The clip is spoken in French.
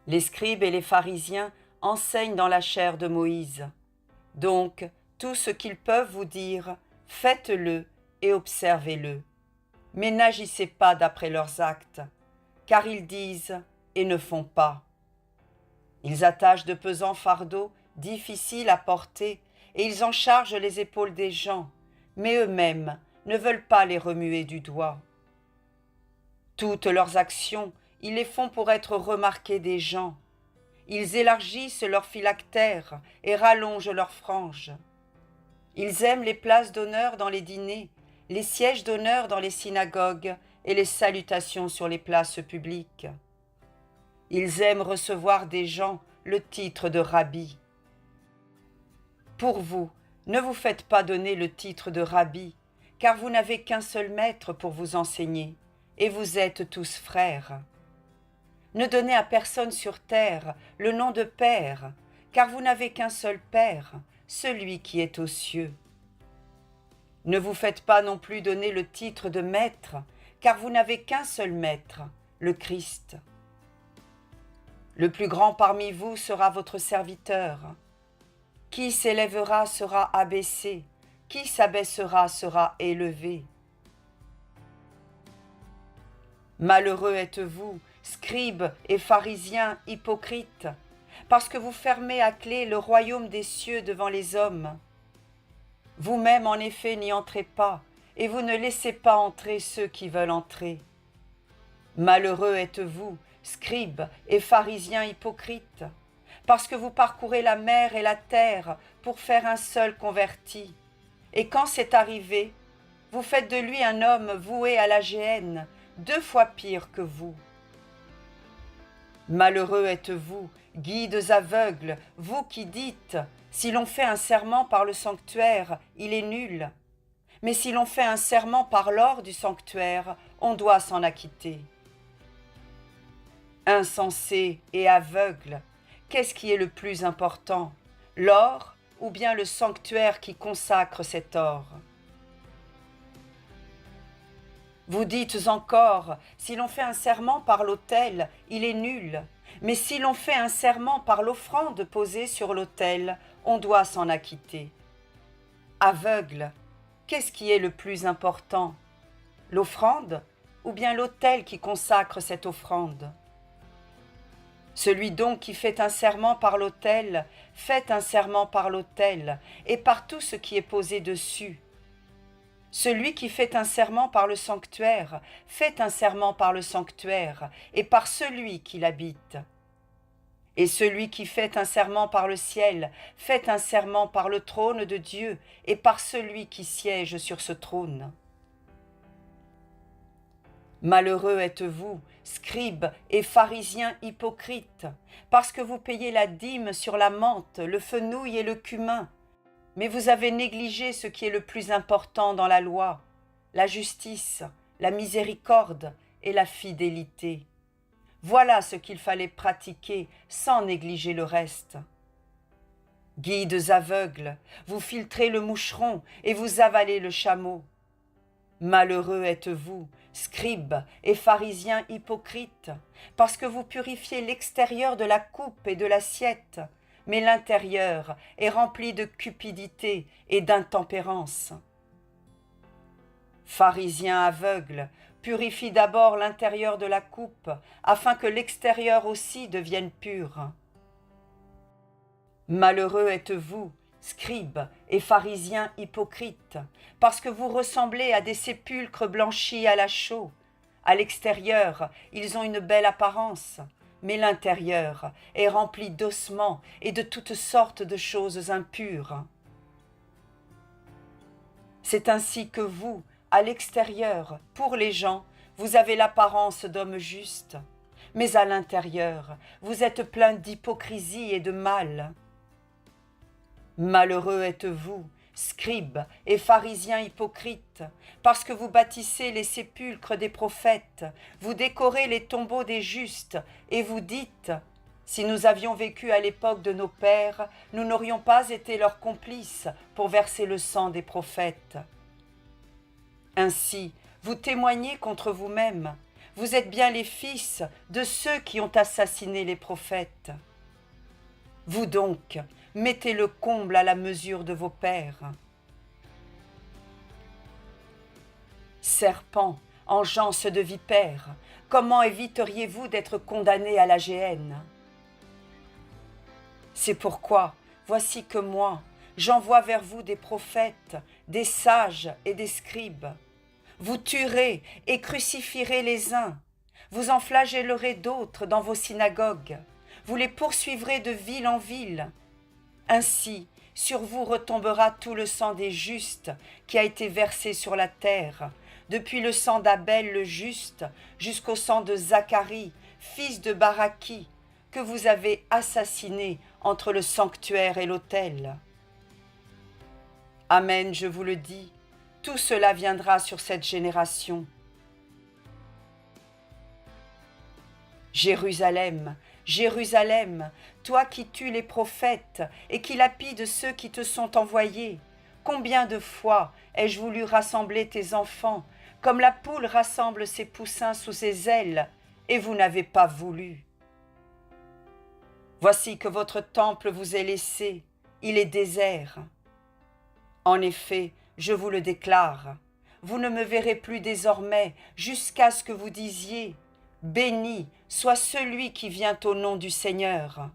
Les scribes et les pharisiens enseignent dans la chair de Moïse. Donc, tout ce qu'ils peuvent vous dire, faites-le et observez-le. Mais n'agissez pas d'après leurs actes, car ils disent et ne font pas. Ils attachent de pesants fardeaux, difficiles à porter, et ils en chargent les épaules des gens, mais eux-mêmes ne veulent pas les remuer du doigt. Toutes leurs actions, ils les font pour être remarqués des gens. Ils élargissent leurs phylactères et rallongent leurs franges. Ils aiment les places d'honneur dans les dîners, les sièges d'honneur dans les synagogues et les salutations sur les places publiques. Ils aiment recevoir des gens le titre de rabbi. Pour vous, ne vous faites pas donner le titre de rabbi, car vous n'avez qu'un seul maître pour vous enseigner, et vous êtes tous frères. Ne donnez à personne sur terre le nom de Père, car vous n'avez qu'un seul Père, celui qui est aux cieux. Ne vous faites pas non plus donner le titre de Maître, car vous n'avez qu'un seul Maître, le Christ. Le plus grand parmi vous sera votre serviteur. Qui s'élèvera sera abaissé, qui s'abaissera sera élevé. Malheureux êtes-vous, scribes et pharisiens hypocrites, parce que vous fermez à clé le royaume des cieux devant les hommes. Vous-même, en effet, n'y entrez pas, et vous ne laissez pas entrer ceux qui veulent entrer. Malheureux êtes-vous, scribes et pharisiens hypocrites, parce que vous parcourez la mer et la terre pour faire un seul converti. Et quand c'est arrivé, vous faites de lui un homme voué à la géhenne, 2 fois pire que vous. Malheureux êtes-vous, guides aveugles, vous qui dites, si l'on fait un serment par le sanctuaire, il est nul. Mais si l'on fait un serment par l'or du sanctuaire, on doit s'en acquitter. Insensés et aveugles, qu'est-ce qui est le plus important, l'or ou bien le sanctuaire qui consacre cet or? Vous dites encore, si l'on fait un serment par l'autel, il est nul. Mais si l'on fait un serment par l'offrande posée sur l'autel, on doit s'en acquitter. Aveugle, qu'est-ce qui est le plus important, l'offrande ou bien l'autel qui consacre cette offrande? Celui donc qui fait un serment par l'autel, fait un serment par l'autel et par tout ce qui est posé dessus. Celui qui fait un serment par le sanctuaire, fait un serment par le sanctuaire et par celui qui l'habite. Et celui qui fait un serment par le ciel, fait un serment par le trône de Dieu et par celui qui siège sur ce trône. Malheureux êtes-vous, scribes et pharisiens hypocrites, parce que vous payez la dîme sur la menthe, le fenouil et le cumin, mais vous avez négligé ce qui est le plus important dans la loi, la justice, la miséricorde et la fidélité. Voilà ce qu'il fallait pratiquer sans négliger le reste. Guides aveugles, vous filtrez le moucheron et vous avalez le chameau. Malheureux êtes-vous, scribes et pharisiens hypocrites, parce que vous purifiez l'extérieur de la coupe et de l'assiette, mais l'intérieur est rempli de cupidité et d'intempérance. Pharisiens aveugles, purifie d'abord l'intérieur de la coupe, afin que l'extérieur aussi devienne pur. Malheureux êtes-vous, scribes et pharisiens hypocrites, parce que vous ressemblez à des sépulcres blanchis à la chaux. À l'extérieur, ils ont une belle apparence, mais l'intérieur est rempli d'ossements et de toutes sortes de choses impures. C'est ainsi que vous, à l'extérieur, pour les gens, vous avez l'apparence d'hommes justes, mais à l'intérieur, vous êtes pleins d'hypocrisie et de mal. Malheureux êtes-vous, scribes et pharisiens hypocrites, parce que vous bâtissez les sépulcres des prophètes, vous décorez les tombeaux des justes, et vous dites, si nous avions vécu à l'époque de nos pères, nous n'aurions pas été leurs complices pour verser le sang des prophètes. Ainsi, vous témoignez contre vous-même, vous êtes bien les fils de ceux qui ont assassiné les prophètes. Vous donc, mettez le comble à la mesure de vos pères. Serpents, engeance de vipères, comment éviteriez-vous d'être condamnés à la géhenne? C'est pourquoi, voici que moi, j'envoie vers vous des prophètes, des sages et des scribes. Vous tuerez et crucifierez les uns, vous en flagellerez d'autres dans vos synagogues, vous les poursuivrez de ville en ville. Ainsi, sur vous retombera tout le sang des justes qui a été versé sur la terre, depuis le sang d'Abel le juste jusqu'au sang de Zacharie, fils de Baraki, que vous avez assassiné entre le sanctuaire et l'autel. Amen, je vous le dis, tout cela viendra sur cette génération. Jérusalem, Jérusalem, toi qui tues les prophètes et qui lapides ceux qui te sont envoyés, combien de fois ai-je voulu rassembler tes enfants, comme la poule rassemble ses poussins sous ses ailes, et vous n'avez pas voulu. Voici que votre temple vous est laissé, il est désert. En effet, je vous le déclare, vous ne me verrez plus désormais jusqu'à ce que vous disiez « Béni soit celui qui vient au nom du Seigneur ».